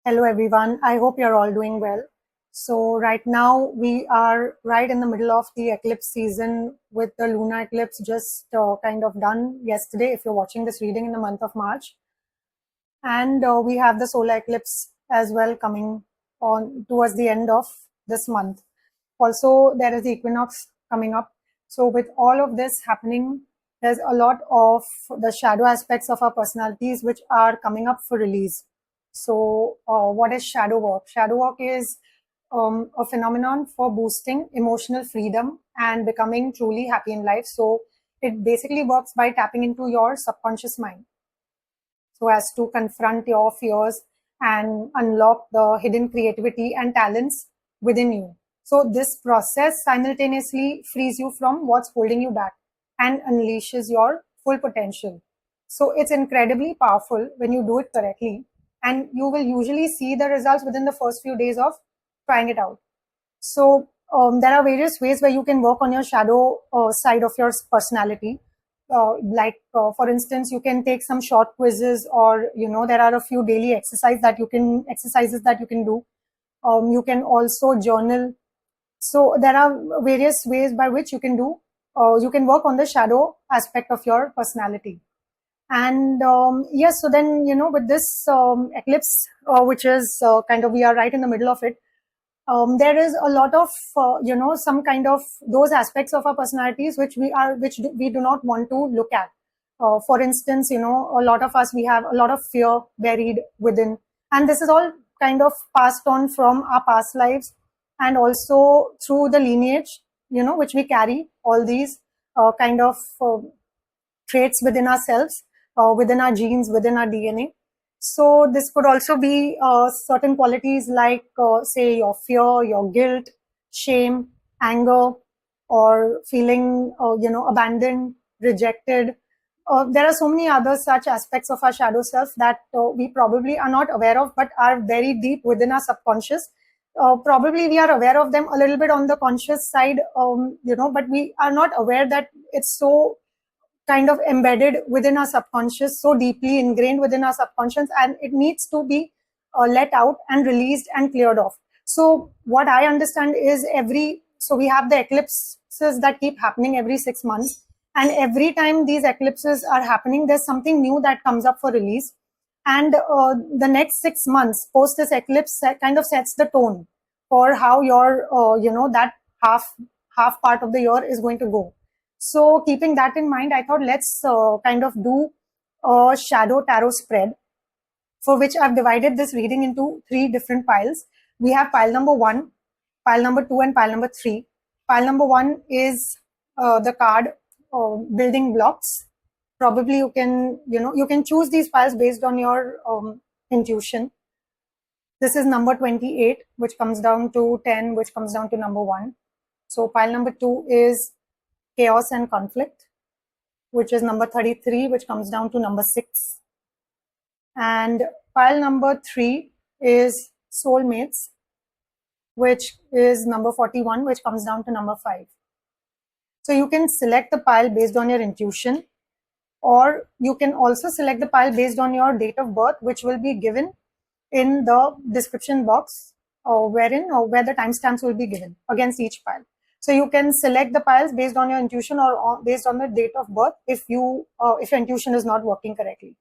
Hello everyone, I hope you're all doing well. So right now we are right in the middle of the eclipse season with the lunar eclipse just kind of done yesterday if you're watching this reading in the month of March. And we have the solar eclipse as well coming on towards the end of this month. Also, there is the equinox coming up. So with all of this happening, there's a lot of the shadow aspects of our personalities which are coming up for release. So what is shadow work? Shadow work is a phenomenon for boosting emotional freedom and becoming truly happy in life. So it basically works by tapping into your subconscious mind so as to confront your fears and unlock the hidden creativity and talents within you. So this process simultaneously frees you from what's holding you back and unleashes your full potential. So it's incredibly powerful when you do it correctly, and you will usually see the results within the first few days of trying it out. So there are various ways where you can work on your shadow side of your personality. For instance, you can take some short quizzes, or there are a few daily exercises that you can do. You can also journal. So there are various ways by which you can do. You can work on the shadow aspect of your personality. And yes, so then with this eclipse, which is kind of we are right in the middle of it, there is a lot of some kind of those aspects of our personalities which we do not want to look at. For instance, a lot of us, we have a lot of fear buried within, and this is all kind of passed on from our past lives, and also through the lineage, which we carry all these kind of traits within ourselves, within our genes, within our DNA. So this could also be certain qualities like, say, your fear, your guilt, shame, anger, or feeling, abandoned, rejected. There are so many other such aspects of our shadow self that we probably are not aware of, but are very deep within our subconscious. Probably we are aware of them a little bit on the conscious side, but we are not aware that it's so kind of embedded within our subconscious, so deeply ingrained within our subconscious, and it needs to be let out and released and cleared off. So what I understand is so we have the eclipses that keep happening every 6 months, and every time these eclipses are happening, there's something new that comes up for release. And the next 6 months post this eclipse kind of sets the tone for how your that half part of the year is going to go. So keeping that in mind, I thought let's kind of do a shadow tarot spread, for which I've divided this reading into 3 different piles. We have pile number 1, pile number 2, and pile number 3. Pile number 1 is the card building blocks. Probably you can choose these piles based on your intuition. This is number 28, which comes down to 10, which comes down to number 1. So pile number 2 is chaos and conflict, which is number 33, which comes down to number 6. And pile number 3 is soulmates, which is number 41, which comes down to number 5. So you can select the pile based on your intuition, or you can also select the pile based on your date of birth, which will be given in the description box, where the timestamps will be given against each pile. So you can select the piles based on your intuition or based on the date of birth if your intuition is not working correctly.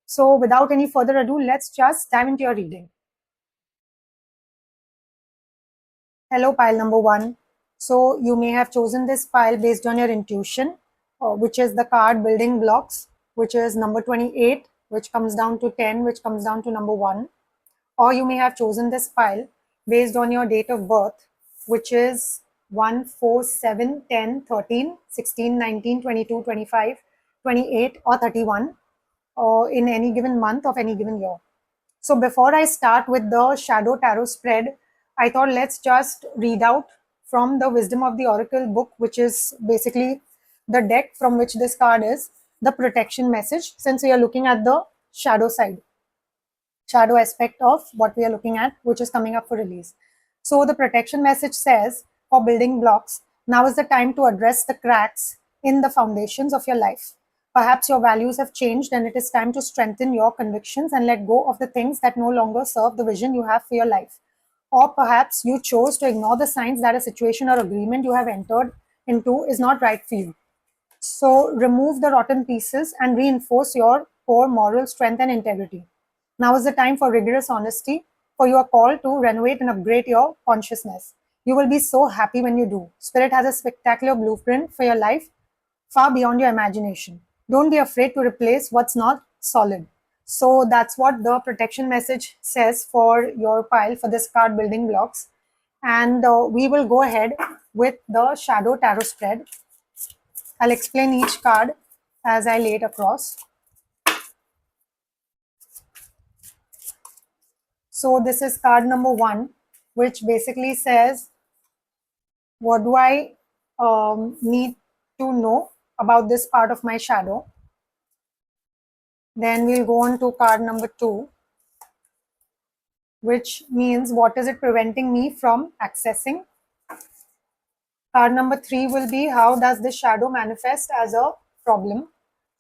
So without any further ado, let's just dive into your reading. Hello, pile number 1. So you may have chosen this pile based on your intuition, which is the card building blocks, which is number 28, which comes down to 10, which comes down to number 1. Or you may have chosen this pile based on your date of birth, which is 1, 4, 7, 10, 13, 16, 19, 22, 25, 28, or 31, or in any given month of any given year. So before I start with the shadow tarot spread, I thought let's just read out from the Wisdom of the Oracle book, which is basically the deck from which this card is, the protection message, since we are looking at the shadow side, shadow aspect of what we are looking at, which is coming up for release. So the protection message says, for building blocks, now is the time to address the cracks in the foundations of your life. Perhaps your values have changed and it is time to strengthen your convictions and let go of the things that no longer serve the vision you have for your life. Or perhaps you chose to ignore the signs that a situation or agreement you have entered into is not right for you. So remove the rotten pieces and reinforce your core moral strength and integrity. Now is the time for rigorous honesty, for your call to renovate and upgrade your consciousness. You will be so happy when you do. Spirit has a spectacular blueprint for your life far beyond your imagination. Don't be afraid to replace what's not solid. So that's what the protection message says for your pile for this card building blocks. And we will go ahead with the shadow tarot spread. I'll explain each card as I lay it across. So this is card number 1, which basically says, what do I need to know about this part of my shadow? Then we'll go on to card number 2, which means what is it preventing me from accessing? Card number 3 will be, how does this shadow manifest as a problem?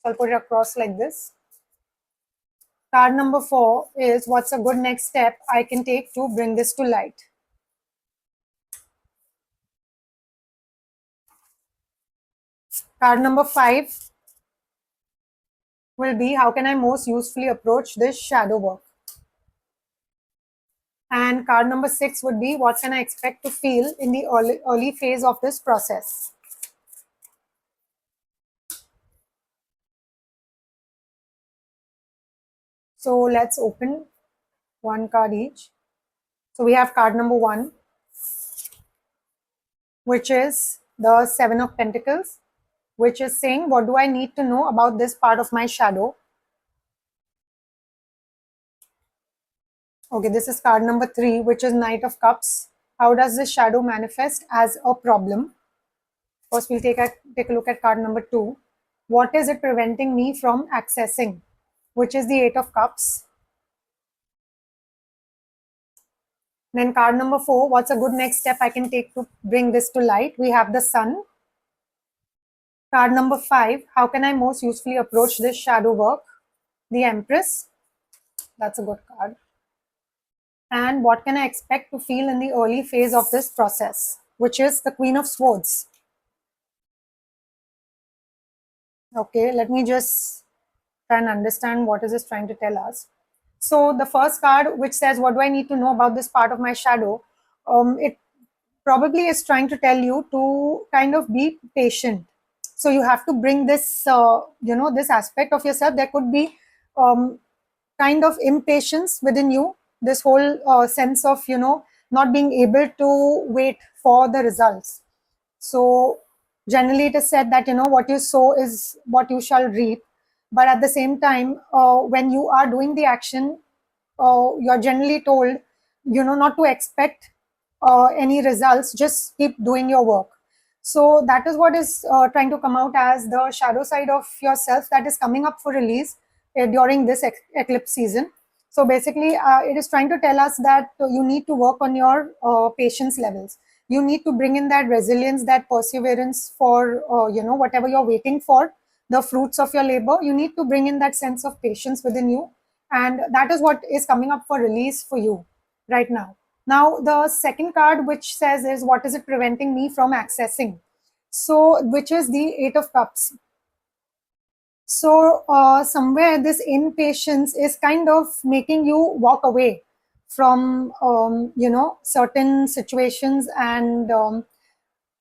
So I'll put it across like this. Card number 4 is, what's a good next step I can take to bring this to light? Card number 5 will be, how can I most usefully approach this shadow work? And card number 6 would be, what can I expect to feel in the early phase of this process? So let's open one card each. So we have card number 1, which is the 7 of Pentacles, which is saying, what do I need to know about this part of my shadow? Okay, this is card number 3, which is Knight of Cups. How does this shadow manifest as a problem? First, we'll take a look at card number 2. What is it preventing me from accessing? Which is the 8 of Cups. Then card number 4, what's a good next step I can take to bring this to light? We have the Sun. Card number 5, how can I most usefully approach this shadow work? The Empress. That's a good card. And what can I expect to feel in the early phase of this process? Which is the Queen of Swords. Okay, let me just try and understand what is this trying to tell us. So the first card, which says, what do I need to know about this part of my shadow? It probably is trying to tell you to kind of be patient. So you have to bring this, this aspect of yourself. There could be kind of impatience within you, this whole sense of, not being able to wait for the results. So generally it is said that, what you sow is what you shall reap. But at the same time, when you are doing the action, you're generally told, not to expect any results, just keep doing your work. So that is what is trying to come out as the shadow side of yourself that is coming up for release during this eclipse season. So basically, it is trying to tell us that you need to work on your patience levels. You need to bring in that resilience, that perseverance for, whatever you're waiting for, the fruits of your labor. You need to bring in that sense of patience within you. And that is what is coming up for release for you right now. Now, the second card, which says is, what is it preventing me from accessing? So, which is the 8 of Cups. So, somewhere this impatience is kind of making you walk away from, certain situations. And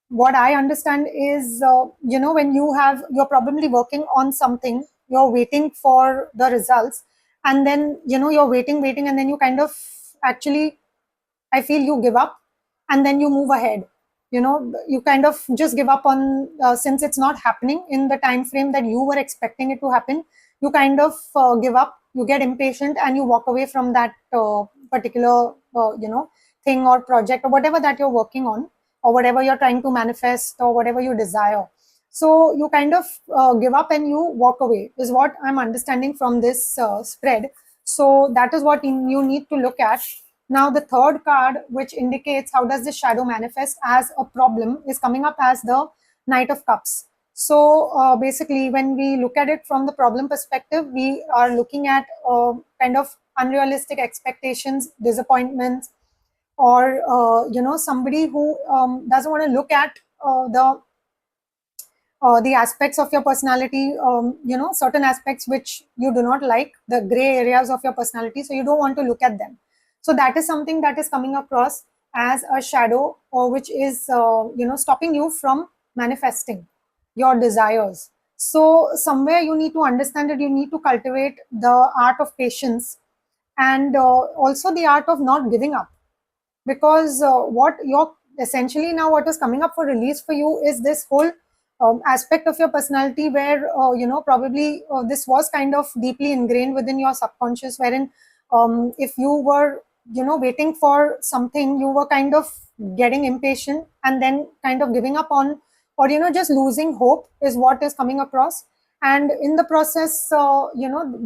what I understand is, when you're probably working on something, you're waiting for the results, and then, you're waiting, and then you kind of actually, I feel you give up and then you move ahead. You kind of just give up on, since it's not happening in the time frame that you were expecting it to happen. You kind of give up, you get impatient, and you walk away from that particular, thing or project or whatever that you're working on, or whatever you're trying to manifest, or whatever you desire. So you kind of give up and you walk away, is what I'm understanding from this spread. So that is what you need to look at. Now, the third card, which indicates how does this shadow manifest as a problem, is coming up as the Knight of Cups. So basically, when we look at it from the problem perspective, we are looking at kind of unrealistic expectations, disappointments, or somebody who doesn't want to look at the aspects of your personality, certain aspects which you do not like, the gray areas of your personality, so you don't want to look at them. So that is something that is coming across as a shadow, or which is, stopping you from manifesting your desires. So somewhere you need to understand that you need to cultivate the art of patience, and also the art of not giving up, because what you're essentially now, what is coming up for release for you is this whole aspect of your personality where probably this was kind of deeply ingrained within your subconscious, wherein if you were waiting for something, you were kind of getting impatient and then kind of giving up on, or just losing hope is what is coming across. And in the process,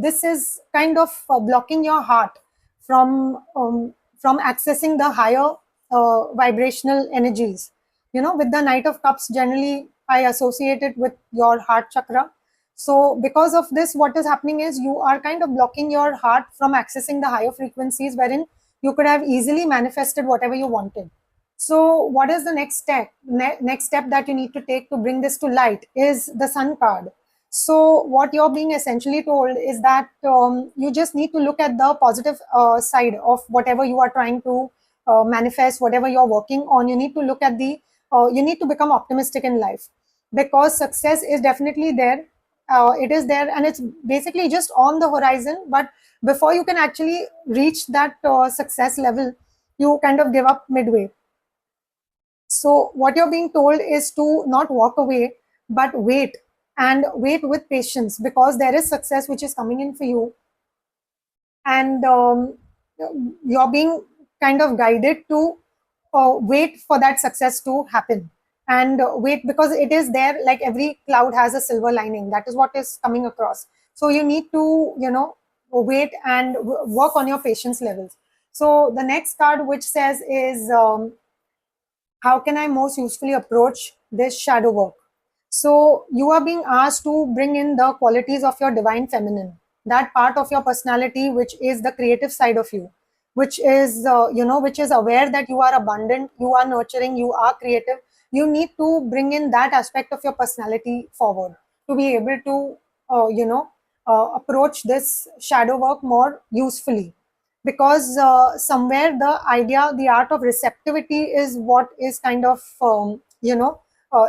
this is kind of blocking your heart from accessing the higher vibrational energies. With the Knight of Cups, generally I associate it with your heart chakra. So because of this, what is happening is you are kind of blocking your heart from accessing the higher frequencies, wherein you could have easily manifested whatever you wanted. So what is the next step? Next step that you need to take to bring this to light is the Sun card. So what you're being essentially told is that you just need to look at the positive side of whatever you are trying to manifest, whatever you're working on. You need to look at the, you need to become optimistic in life, because success is definitely there. It is there, and it's basically just on the horizon. But before you can actually reach that success level, you kind of give up midway. So what you're being told is to not walk away, but wait, and wait with patience, because there is success which is coming in for you. And you're being kind of guided to wait for that success to happen, and wait, because it is there. Like every cloud has a silver lining, that is what is coming across. So you need to wait and work on your patience levels. So the next card which says is, how can I most usefully approach this shadow work? So you are being asked to bring in the qualities of your divine feminine, that part of your personality which is the creative side of you, which is which is aware that you are abundant, you are nurturing, you are creative. You need to bring in that aspect of your personality forward to be able to approach this shadow work more usefully, because somewhere the idea, the art of receptivity is what is kind of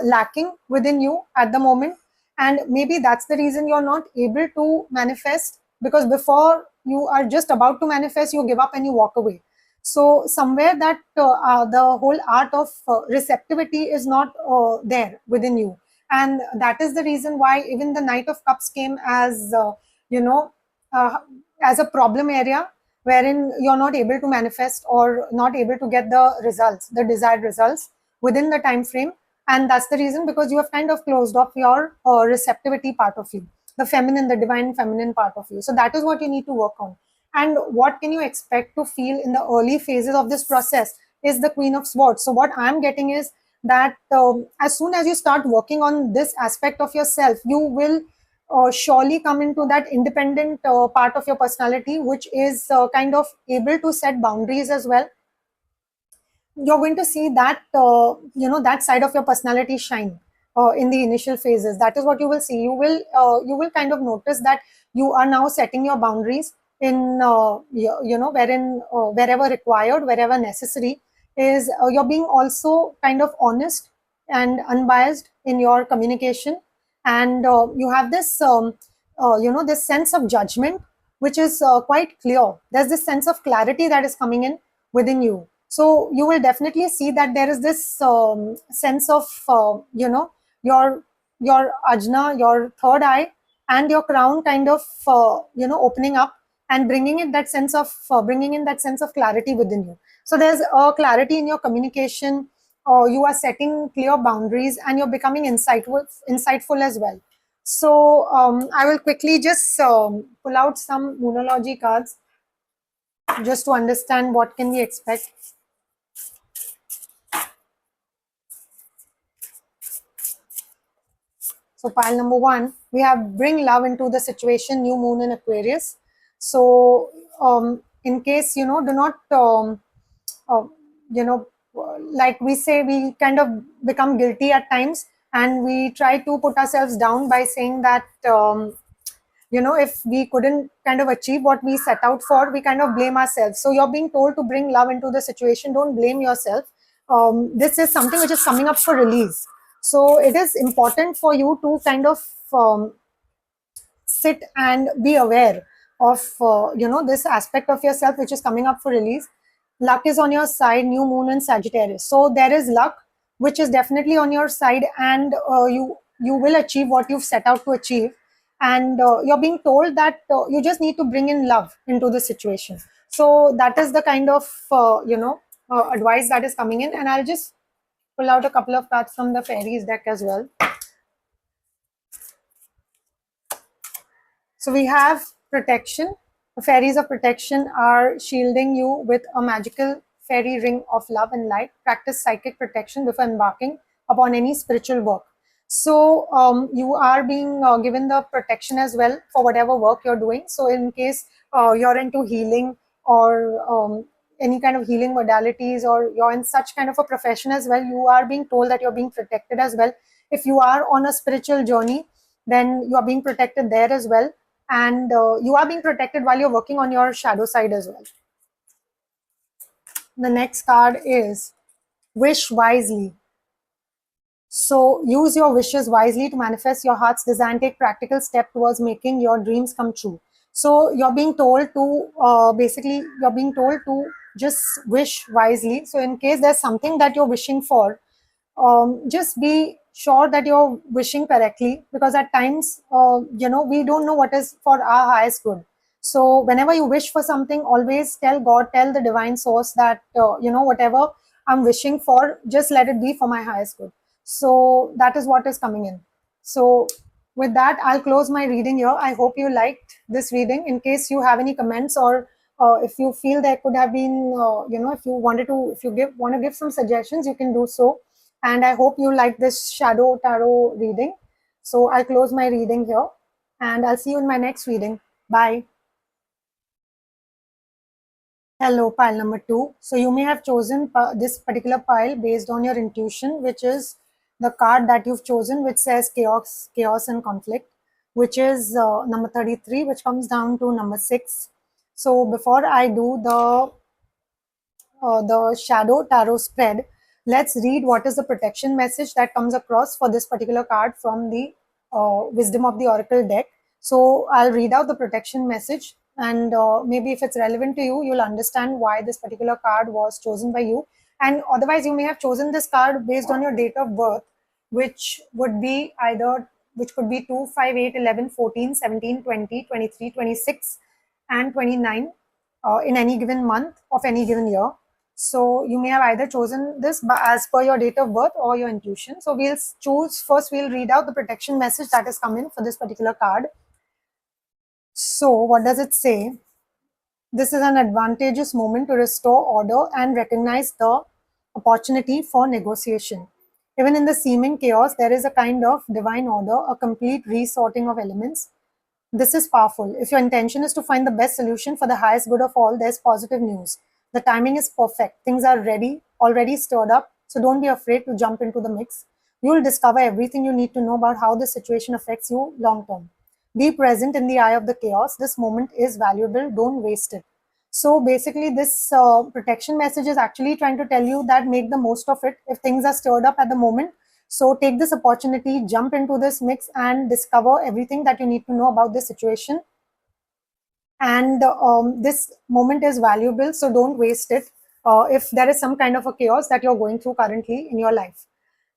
lacking within you at the moment. And maybe that's the reason you're not able to manifest, because before you are just about to manifest, you give up and you walk away. So somewhere that the whole art of receptivity is not there within you, and that is the reason why even the Knight of Cups came as you know uh, as a problem area, wherein you're not able to manifest or not able to get the results, the desired results within the time frame. And that's the reason, because you have kind of closed off your receptivity part of you, the feminine, the divine feminine part of you. So that is what you need to work on. And what can you expect to feel in the early phases of this process is the Queen of Swords. So what I'm getting is that as soon as you start working on this aspect of yourself, you will surely come into that independent part of your personality, which is kind of able to set boundaries as well. You're going to see that that side of your personality shine in the initial phases. That is what you will see. You will kind of notice that you are now setting your boundaries in wherein wherever required, wherever necessary is, you're being also kind of honest and unbiased in your communication. And you have this this sense of judgment which is quite clear. There's this sense of clarity that is coming in within you. So you will definitely see that there is this sense of your ajna, your third eye, and your crown kind of opening up and bringing in that sense of clarity within you. So there's a clarity in your communication. You are setting clear boundaries, and you're becoming insightful as well. So I will quickly just pull out some moonology cards just to understand what can we expect. So pile number one, we have bring love into the situation, new moon in Aquarius. So in case, do not, uh, you know, like we say, we kind of become guilty at times, and we try to put ourselves down by saying that, if we couldn't kind of achieve what we set out for, we kind of blame ourselves. So you're being told to bring love into the situation. Don't blame yourself. This is something which is coming up for release. So it is important for you to kind of sit and be aware of this aspect of yourself which is coming up for release. Luck is on your side, new moon in Sagittarius, so there is luck which is definitely on your side, and you will achieve what you've set out to achieve. And you're being told that you just need to bring in love into the situation. So that is the kind of advice that is coming in. And I'll just pull out a couple of cards from the fairies deck as well. So we have protection. The fairies of protection are shielding you with a magical fairy ring of love and light. Practice psychic protection before embarking upon any spiritual work. So you are being given the protection as well for whatever work you're doing. So in case you're into healing, or any kind of healing modalities, or you're in such kind of a profession as well, you are being told that you're being protected as well. If you are on a spiritual journey, then you are being protected there as well. And you are being protected while you're working on your shadow side as well. The next card is wish wisely. So use your wishes wisely to manifest your heart's desire and take practical step towards making your dreams come true. So you're being told to just wish wisely. So in case there's something that you're wishing for, just be sure that you're wishing correctly, because at times we don't know what is for our highest good. So whenever you wish for something, always tell God, tell the divine source that whatever I'm wishing for, just let it be for my highest good. So that is what is coming in. So with that, I'll close my reading here. I hope you liked this reading. In case you have any comments, or if you feel there could have been if you want to give some suggestions, you can do so. And I hope you like this shadow tarot reading. So I'll close my reading here, and I'll see you in my next reading. Bye. Hello, pile number two. So you may have chosen this particular pile based on your intuition, which is the card that you've chosen, which says chaos and conflict, which is number 33, which comes down to number 6. So before I do the shadow tarot spread, let's read what is the protection message that comes across for this particular card from the Wisdom of the Oracle deck. So I'll read out the protection message, and maybe if it's relevant to you, you'll understand why this particular card was chosen by you. And otherwise, you may have chosen this card based on your date of birth, which would be which could be 2, 5, 8, 11, 14, 17, 20, 23, 26, and 29 in any given month of any given year. So you may have either chosen this as per your date of birth or your intuition. So we'll read out the protection message that has come in for this particular card. So what does it say? This is an advantageous moment to restore order and recognize the opportunity for negotiation. Even in the seeming chaos, there is a kind of divine order, a complete resorting of elements. This is powerful. If your intention is to find the best solution for the highest good of all, there's positive news. The timing is perfect. Things are ready, already stirred up, so don't be afraid to jump into the mix. You'll discover everything you need to know about how the situation affects you long term. Be present in the eye of the chaos. This moment is valuable. Don't waste it. So basically, this protection message is actually trying to tell you that make the most of it. If things are stirred up at the moment, so take this opportunity, jump into this mix, and discover everything that you need to know about this situation. And this moment is valuable, so don't waste it if there is some kind of a chaos that you're going through currently in your life.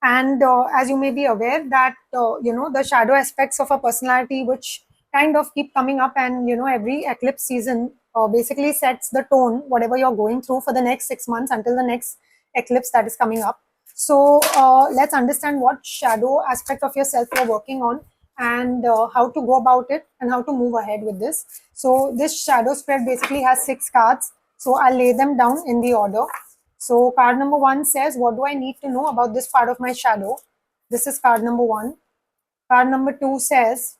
And as you may be aware that the shadow aspects of a personality which kind of keep coming up, and every eclipse season basically sets the tone whatever you're going through for the next 6 months until the next eclipse that is coming up. So let's understand what shadow aspect of yourself you're working on, and how to go about it, and how to move ahead with this. So this shadow spread basically has 6 cards. So I'll lay them down in the order. So card number 1 says, what do I need to know about this part of my shadow? This is card number 1. Card number 2 says,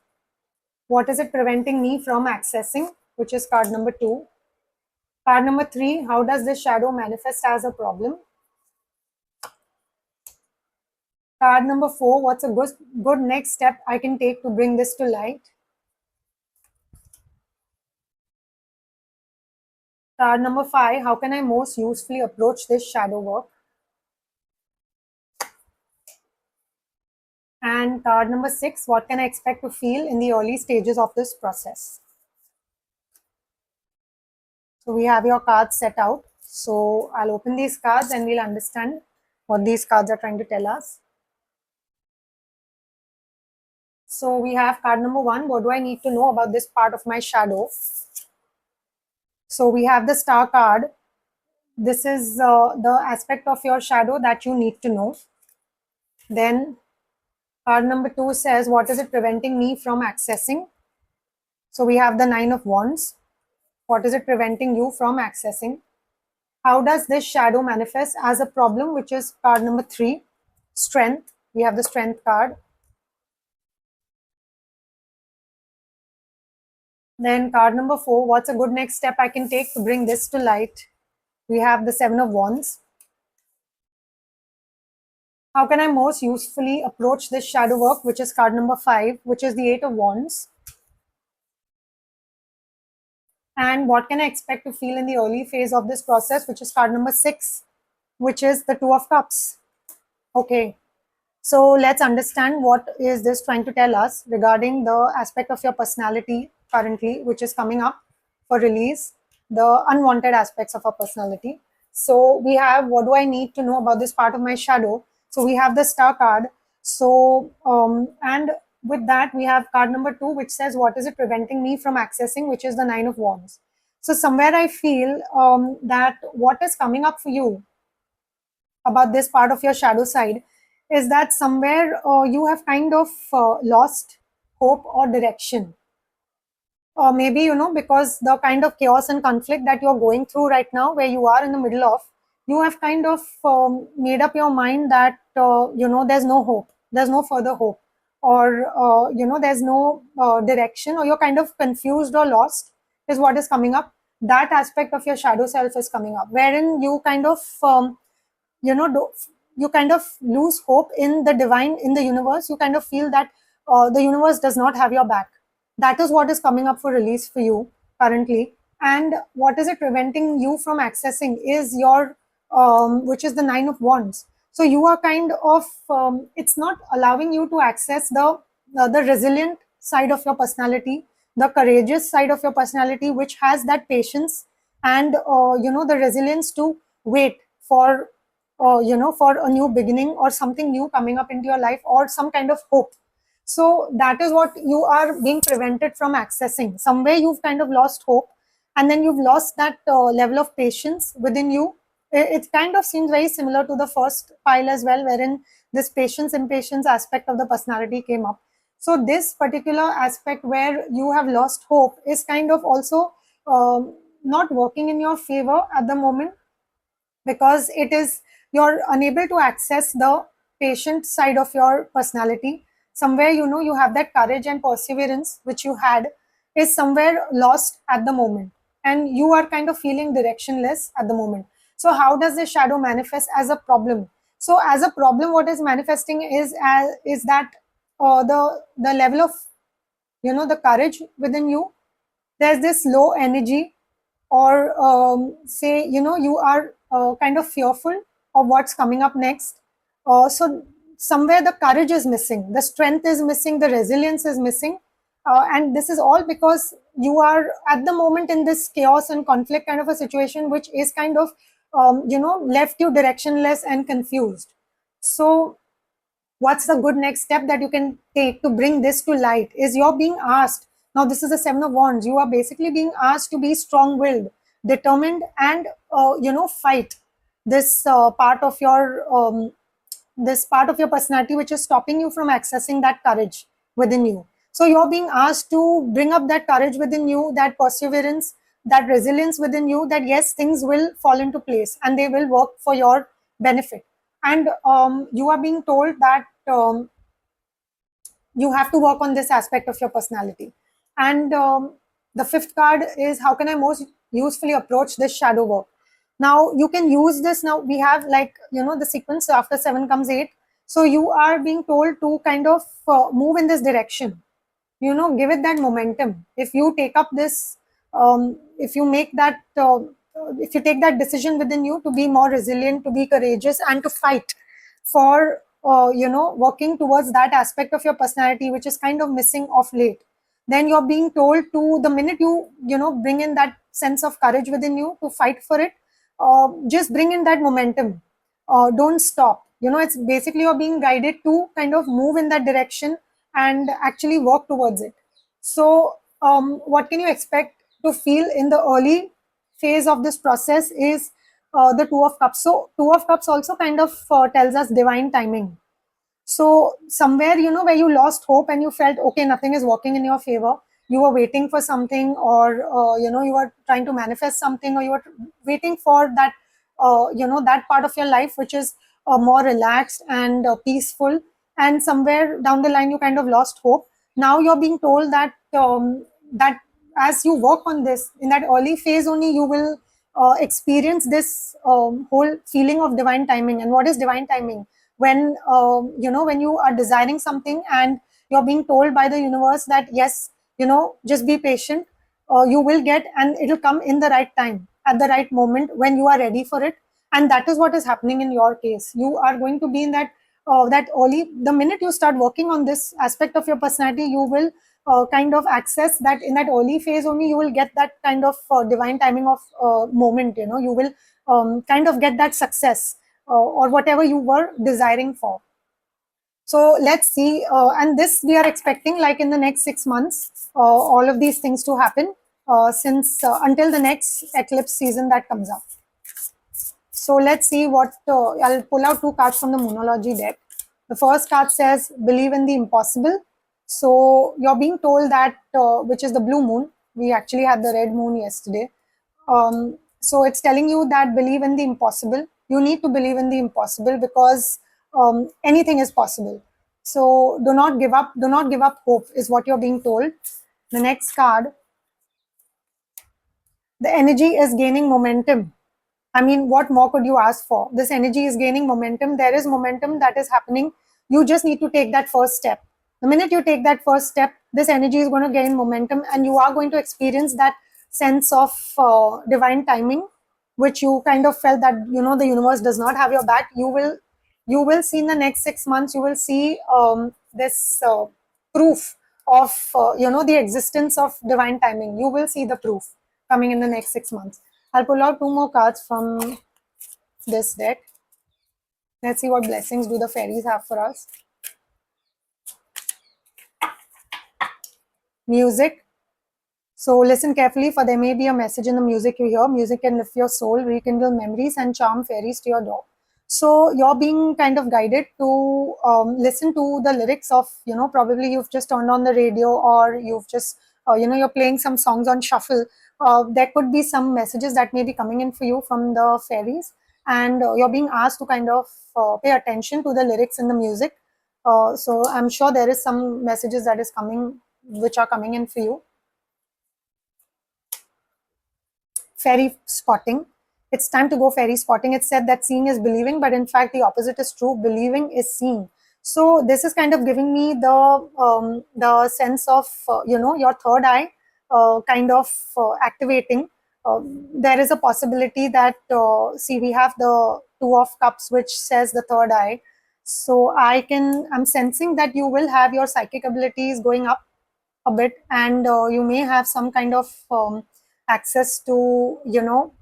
what is it preventing me from accessing, which is card number 2. Card number 3, how does this shadow manifest as a problem? Card number 4, what's a good next step I can take to bring this to light? Card number 5, how can I most usefully approach this shadow work? And card number 6, what can I expect to feel in the early stages of this process? So we have your cards set out. So I'll open these cards and we'll understand what these cards are trying to tell us. So we have card number 1, what do I need to know about this part of my shadow? So we have the star card. This is the aspect of your shadow that you need to know. Then card number 2 says, what is it preventing me from accessing? So we have the 9 of Wands. What is it preventing you from accessing? How does this shadow manifest as a problem, which is card number 3, Strength. We have the Strength card. Then card number 4, what's a good next step I can take to bring this to light? We have the 7 of Wands. How can I most usefully approach this shadow work, which is card number 5, which is the 8 of Wands? And what can I expect to feel in the early phase of this process, which is card number 6, which is the 2 of Cups. Okay, so let's understand what is this trying to tell us regarding the aspect of your personality currently, which is coming up for release, the unwanted aspects of our personality. So we have, what do I need to know about this part of my shadow? So we have the star card. So, and with that, we have card number 2, which says, what is it preventing me from accessing, which is the 9 of Wands. So somewhere I feel that what is coming up for you about this part of your shadow side is that somewhere you have kind of lost hope or direction, or maybe because the kind of chaos and conflict that you're going through right now, where you are in the middle of, you have kind of made up your mind that there's no hope, there's no further hope, or there's no direction, or you're kind of confused or lost, is what is coming up. That aspect of your shadow self is coming up, wherein you kind of you know do, you kind of lose hope in the divine, in the universe. You kind of feel that the universe does not have your back. That is what is coming up for release for you currently. And what is it preventing you from accessing is your which is the 9 of Wands. So you are kind of it's not allowing you to access the resilient side of your personality, the courageous side of your personality, which has that patience and the resilience to wait for for a new beginning or something new coming up into your life, or some kind of hope. So that is what you are being prevented from accessing. Somewhere you've kind of lost hope, and then you've lost that level of patience within you. It kind of seems very similar to the first pile as well, wherein this patience impatience aspect of the personality came up. So this particular aspect where you have lost hope is kind of also not working in your favor at the moment, because it is, you're unable to access the patient side of your personality. Somewhere you have that courage and perseverance which you had is somewhere lost at the moment, and you are kind of feeling directionless at the moment. So how does this shadow manifest as a problem? So as a problem, what is manifesting is that the level of the courage within you. There's this low energy, or say you are kind of fearful of what's coming up next. So somewhere the courage is missing, the strength is missing, the resilience is missing, and this is all because you are at the moment in this chaos and conflict kind of a situation, which is kind of left you directionless and confused. So what's the good next step that you can take to bring this to light is you're being asked, now this is the 7 of Wands, you are basically being asked to be strong willed, determined, and fight this part of your this part of your personality which is stopping you from accessing that courage within you. So you're being asked to bring up that courage within you, that perseverance, that resilience within you, that yes, things will fall into place and they will work for your benefit. And you are being told that you have to work on this aspect of your personality. And the fifth card is, how can I most usefully approach this shadow work? Now you can use this. Now we have, like, the sequence after 7 comes 8. So you are being told to kind of move in this direction, give it that momentum. If you take up this, if you make that if you take that decision within you to be more resilient, to be courageous, and to fight for working towards that aspect of your personality which is kind of missing of late, then you're being told to, the minute you bring in that sense of courage within you to fight for it, just bring in that momentum. Don't stop. It's basically you're being guided to kind of move in that direction and actually work towards it. So, what can you expect to feel in the early phase of this process is the Two of Cups. So, Two of Cups also kind of tells us divine timing. So somewhere, where you lost hope and you felt, okay, nothing is working in your favor, you were waiting for something, or you were trying to manifest something, or you were waiting for that, that part of your life which is more relaxed and peaceful. And somewhere down the line, you kind of lost hope. Now you're being told that that as you work on this in that early phase only, you will experience this whole feeling of divine timing. And what is divine timing? When when you are desiring something and you're being told by the universe that yes, just be patient, you will get, and it'll come in the right time, at the right moment when you are ready for it. And that is what is happening in your case. You are going to be in that early, the minute you start working on this aspect of your personality, you will kind of access that in that early phase only. You will get that kind of divine timing of moment. You will kind of get that success, or whatever you were desiring for. So let's see. And this we are expecting, like, in the next 6 months, all of these things to happen, since until the next eclipse season that comes up. So let's see what I'll pull out two cards from the Moonology deck. The first card says, believe in the impossible. So you're being told that, which is the blue moon. We actually had the red moon yesterday. So it's telling you that believe in the impossible. You need to believe in the impossible, because anything is possible. So do not give up. Do not give up hope, is what you're being told. The next card, the energy is gaining momentum. I mean, what more could you ask for? This energy is gaining momentum. There is momentum that is happening. You just need to take that first step. The minute you take that first step, this energy is going to gain momentum, and you are going to experience that sense of divine timing, which you kind of felt that the universe does not have your back. You will see in the next 6 months. You will see this proof of the existence of divine timing. You will see the proof coming in the next 6 months. I'll pull out two more cards from this deck. Let's see what blessings do the fairies have for us. Music. So listen carefully, for there may be a message in the music you hear. Music can lift your soul, rekindle memories, and charm fairies to your door. So you're being kind of guided to listen to the lyrics of, probably you've just turned on the radio, or you've just, you're playing some songs on shuffle. There could be some messages that may be coming in for you from the fairies, and you're being asked to kind of pay attention to the lyrics in the music. So I'm sure there is some messages that is coming, which are coming in for you. Fairy spotting. It's time to go fairy spotting. It's said that seeing is believing, but in fact, the opposite is true. Believing is seeing. So this is kind of giving me the sense of your third eye kind of activating. There is a possibility that see, we have the Two of Cups, which says the third eye. So I'm sensing that you will have your psychic abilities going up a bit, and you may have some kind of access to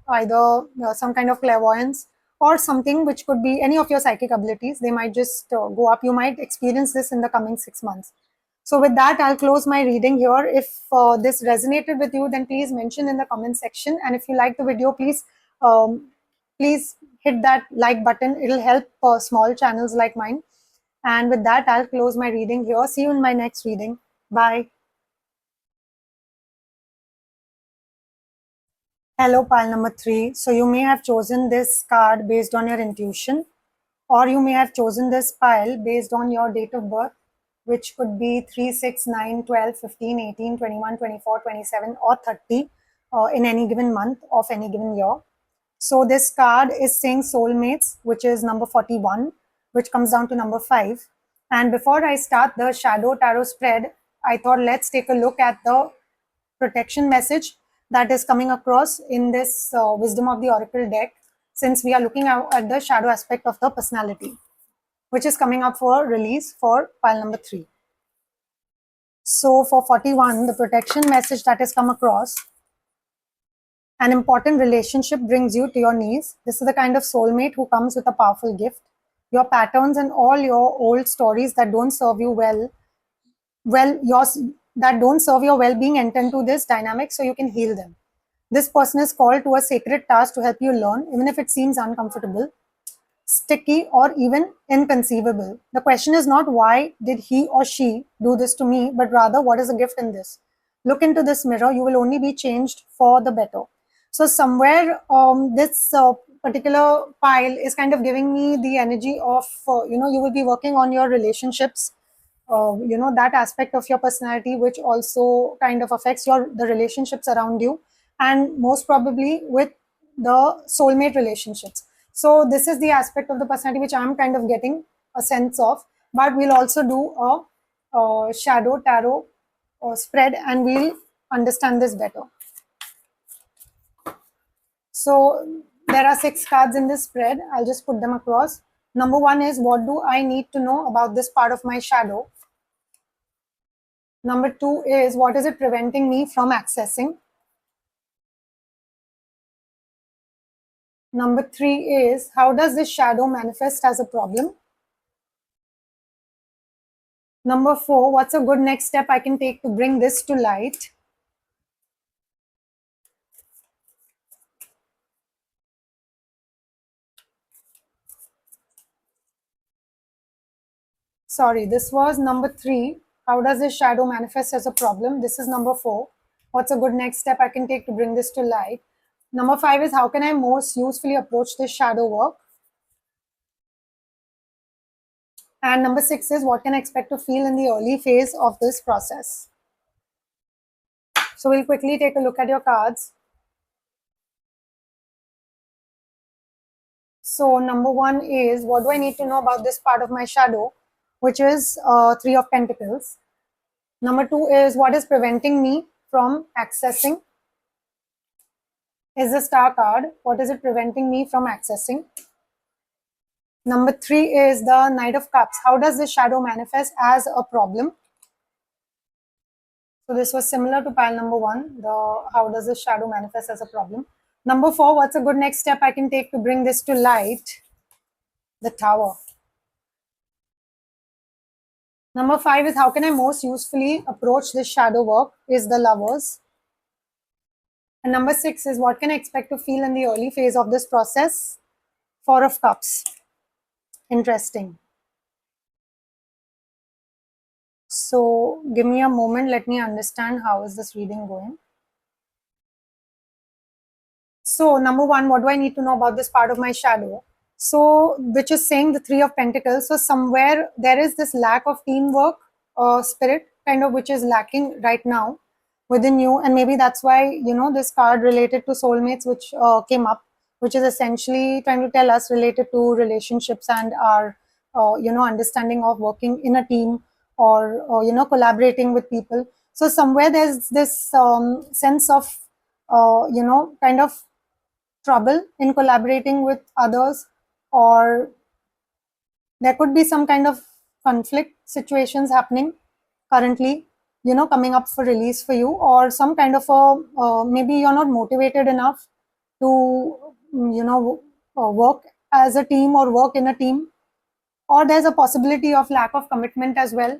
either some kind of clairvoyance, or something which could be any of your psychic abilities. They might just go up. You might experience this in the coming 6 months. So with that, I'll close my reading here. If this resonated with you, then please mention in the comment section. And if you like the video, please hit that like button. It'll help small channels like mine. And with that, I'll close my reading here. See you in my next reading. Bye. Hello, pile number 3. So you may have chosen this card based on your intuition, or you may have chosen this pile based on your date of birth. which could be 3, 6, 9, 12, 15, 18, 21, 24, 27, or 30 in any given month of any given year. So this card is saying soulmates, which is number 41, which comes down to number 5. And before I start the shadow tarot spread, I thought let's take a look at the protection message that is coming across in this Wisdom of the Oracle deck, since we are looking at the shadow aspect of the personality, which is coming up for release for pile number 3. So for 41, the protection message that has come across: an important relationship brings you to your knees. This is the kind of soulmate who comes with a powerful gift. Your patterns and all your old stories that don't serve you that don't serve your well-being enter into this dynamic so you can heal them. This person is called to a sacred task to help you learn, even if it seems uncomfortable, sticky, or even inconceivable. The question is not why did he or she do this to me, but rather what is the gift in this? Look into this mirror, you will only be changed for the better. So somewhere this particular pile is kind of giving me the energy of, you will be working on your relationships, that aspect of your personality which also kind of affects the relationships around you, and most probably with the soulmate relationships. So this is the aspect of the personality which I'm kind of getting a sense of. But we'll also do a shadow tarot spread, and we'll understand this better. So there are 6 cards in this spread. I'll just put them across. Number 1 is, what do I need to know about this part of my shadow? Number 2 is, what is it preventing me from accessing? Number 3 is, how does this shadow manifest as a problem? Number 4, what's a good next step I can take to bring this to light? Sorry, this was number 3. How does this shadow manifest as a problem? This is number 4. What's a good next step I can take to bring this to light? Number 5 is, how can I most usefully approach this shadow work? And number 6 is, what can I expect to feel in the early phase of this process? So we'll quickly take a look at your cards. So number 1 is, what do I need to know about this part of my shadow, which is 3 of Pentacles. Number 2 is, what is preventing me from accessing? Is the Star card. What is it preventing me from accessing? Number 3 is the Knight of Cups. How does this shadow manifest as a problem? So this was similar to pile number 1, the how does this shadow manifest as a problem. Number 4, what's a good next step I can take to bring this to light? The Tower. Number 5 is, how can I most usefully approach this shadow work? Is the Lovers. And number 6 is, what can I expect to feel in the early phase of this process? 4 of Cups. Interesting. So give me a moment. Let me understand how is this reading going. So number 1, what do I need to know about this part of my shadow? So which is saying the 3 of Pentacles. So somewhere there is this lack of teamwork spirit kind of which is lacking right now within you, and maybe that's why this card related to soulmates which came up, which is essentially trying to tell us related to relationships and our understanding of working in a team, or collaborating with people. So somewhere there's this sense of kind of trouble in collaborating with others, or there could be some kind of conflict situations happening currently, coming up for release for you, or some kind of a maybe you're not motivated enough to work as a team or work in a team, or there's a possibility of lack of commitment as well.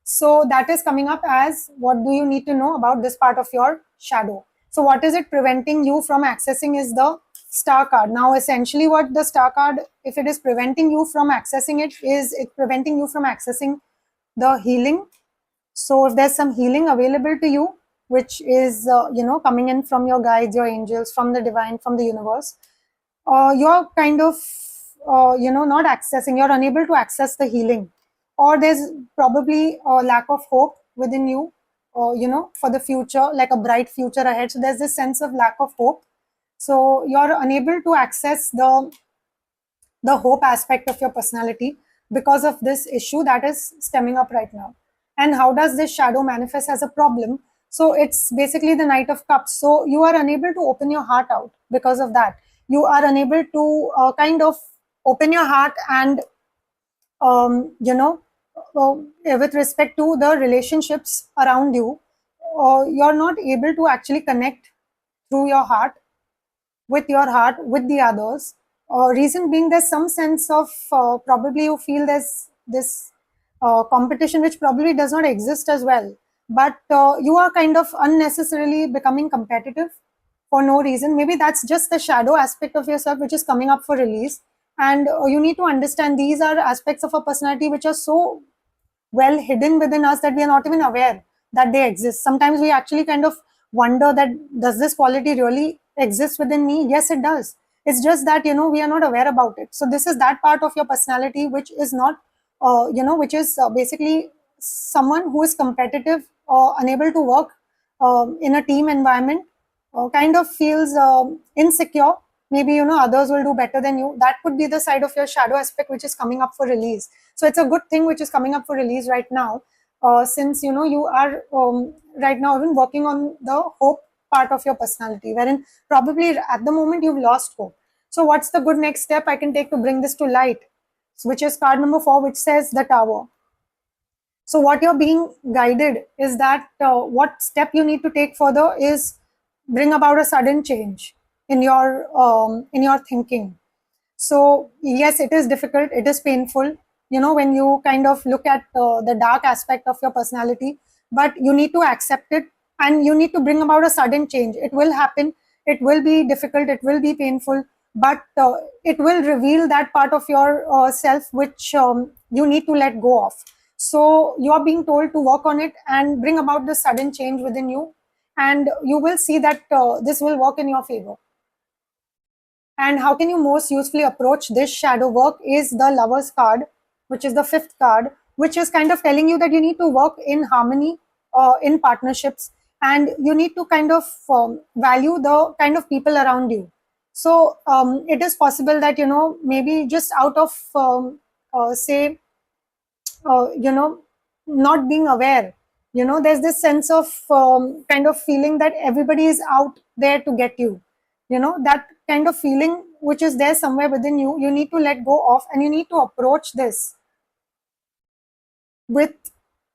So that is coming up as, what do you need to know about this part of your shadow? So what is it preventing you from accessing is the Star card. Now essentially what the Star card, if it is preventing you from accessing it, is it preventing you from accessing the healing. So if there's some healing available to you, which is coming in from your guides, your angels, from the divine, from the universe, you're kind of not accessing, you're unable to access the healing or there's probably a lack of hope within you, for the future, like a bright future ahead. So there's this sense of lack of hope. So you're unable to access the hope aspect of your personality because of this issue that is stemming up right now. And how does this shadow manifest as a problem? So it's basically the Knight of Cups. So you are unable to open your heart out because of that. You are unable to kind of open your heart and, with respect to the relationships around you, you're not able to actually connect through your heart with the others. Reason being, there's some sense of, probably you feel there's this competition which probably does not exist as well, but you are kind of unnecessarily becoming competitive for no reason. Maybe that's just the shadow aspect of yourself which is coming up for release. And you need to understand these are aspects of a personality which are so well hidden within us that we are not even aware that they exist. Sometimes we actually kind of wonder that, does this quality really exist within me? Yes, it does. It's just that, we are not aware about it. So this is that part of your personality which is not, which is basically someone who is competitive or unable to work in a team environment, kind of feels insecure. Maybe, others will do better than you. That could be the side of your shadow aspect which is coming up for release. So it's a good thing which is coming up for release right now, since you are right now even working on the hope part of your personality, wherein probably at the moment you've lost hope. So what's the good next step I can take to bring this to light? Which is card number 4, which says the Tower. So what you're being guided is that, what step you need to take further is bring about a sudden change in your thinking. So yes, it is difficult, it is painful, when you kind of look at the dark aspect of your personality, but you need to accept it, and you need to bring about a sudden change. It will happen, it will be difficult, it will be painful, but it will reveal that part of your self which you need to let go of. So you are being told to work on it and bring about the sudden change within you, and you will see that this will work in your favor. And how can you most usefully approach this shadow work is the Lover's card, which is the fifth card, which is kind of telling you that you need to work in harmony, in partnerships, and you need to kind of value the kind of people around you. So it is possible that, maybe just out of, say, not being aware, there's this sense of kind of feeling that everybody is out there to get you. That kind of feeling which is there somewhere within you, you need to let go of, and you need to approach this with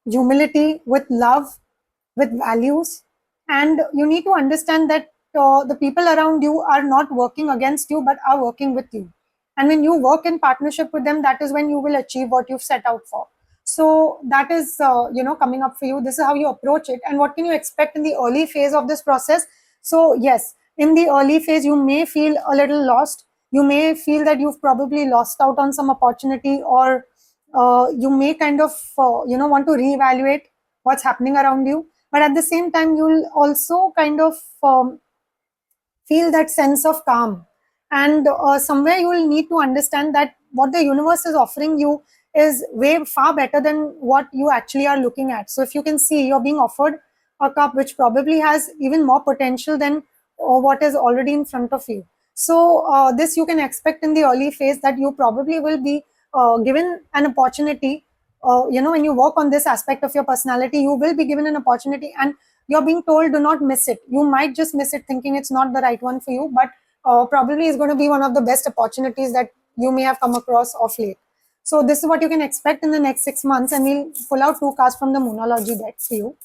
humility, with love, with values. And you need to understand that the people around you are not working against you but are working with you. And when you work in partnership with them, that is when you will achieve what you've set out for. So that is, coming up for you. This is how you approach it. And what can you expect in the early phase of this process? So yes, in the early phase, you may feel a little lost. You may feel that you've probably lost out on some opportunity, or you may kind of, want to reevaluate what's happening around you. But at the same time, you'll also kind of feel that sense of calm. And somewhere you will need to understand that what the universe is offering you is way far better than what you actually are looking at. So if you can see, you're being offered a cup which probably has even more potential than what is already in front of you. So this you can expect in the early phase, that you probably will be given an opportunity. When you work on this aspect of your personality, you will be given an opportunity, and you're being told, do not miss it. You might just miss it thinking it's not the right one for you, but probably is going to be one of the best opportunities that you may have come across of late. So this is what you can expect in the next 6 months, and we'll pull out 2 cards from the Moonology deck for you.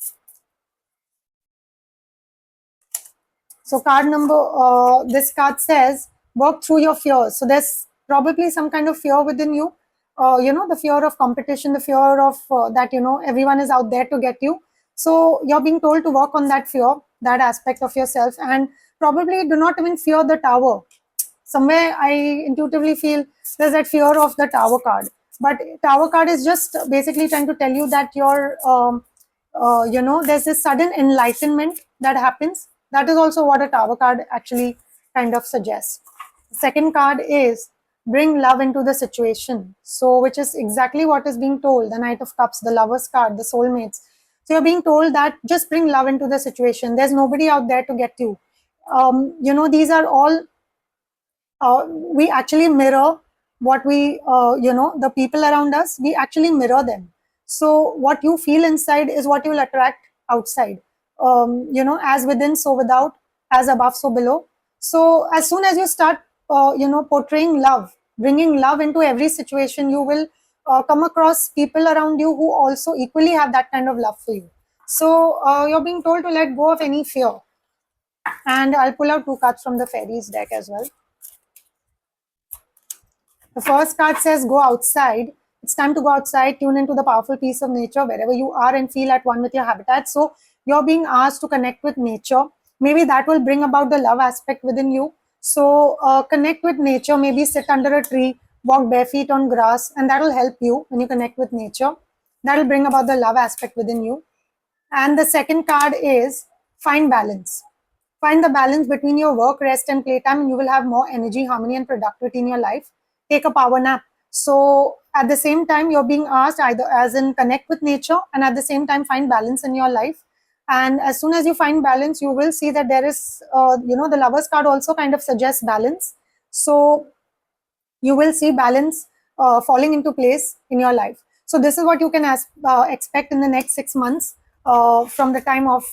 So card number, this card says, work through your fears. So there's probably some kind of fear within you, the fear of competition, the fear of that, everyone is out there to get you. So you're being told to work on that fear, that aspect of yourself, and probably do not even fear the Tower. Somewhere I intuitively feel there's that fear of the Tower card. But Tower card is just basically trying to tell you that you're, there's this sudden enlightenment that happens. That is also what a Tower card actually kind of suggests. Second card is bring love into the situation. So, which is exactly what is being told, the Knight of Cups, the Lover's card, the soulmates. So you're being told that just bring love into the situation. There's nobody out there to get you. These are all, we actually mirror what we, the people around us, we actually mirror them. So what you feel inside is what you'll attract outside. As within, so without, as above, so below. So as soon as you start, portraying love, bringing love into every situation, you will come across people around you who also equally have that kind of love for you. So you're being told to let go of any fear. And I'll pull out two cards from the fairies deck as well. The first card says go outside. It's time to go outside, tune into the powerful peace of nature wherever you are and feel at one with your habitat. So you're being asked to connect with nature. Maybe that will bring about the love aspect within you. So connect with nature, maybe sit under a tree, walk bare feet on grass, and that will help you when you connect with nature. That will bring about the love aspect within you. And the second card is find balance. Find the balance between your work, rest, and playtime, and you will have more energy, harmony, and productivity in your life. Take a power nap. So, at the same time, you're being asked either as in connect with nature, and at the same time, find balance in your life. And as soon as you find balance, you will see that there is, the Lover's card also kind of suggests balance. So, you will see balance falling into place in your life. So this is what you can expect in the next 6 months from the time of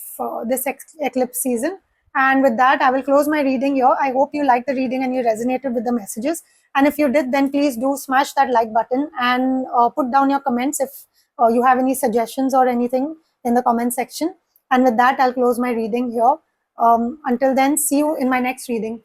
this eclipse season. And with that, I will close my reading here. I hope you liked the reading and you resonated with the messages. And if you did, then please do smash that like button and put down your comments if you have any suggestions or anything in the comment section. And with that, I'll close my reading here. Until then, see you in my next reading.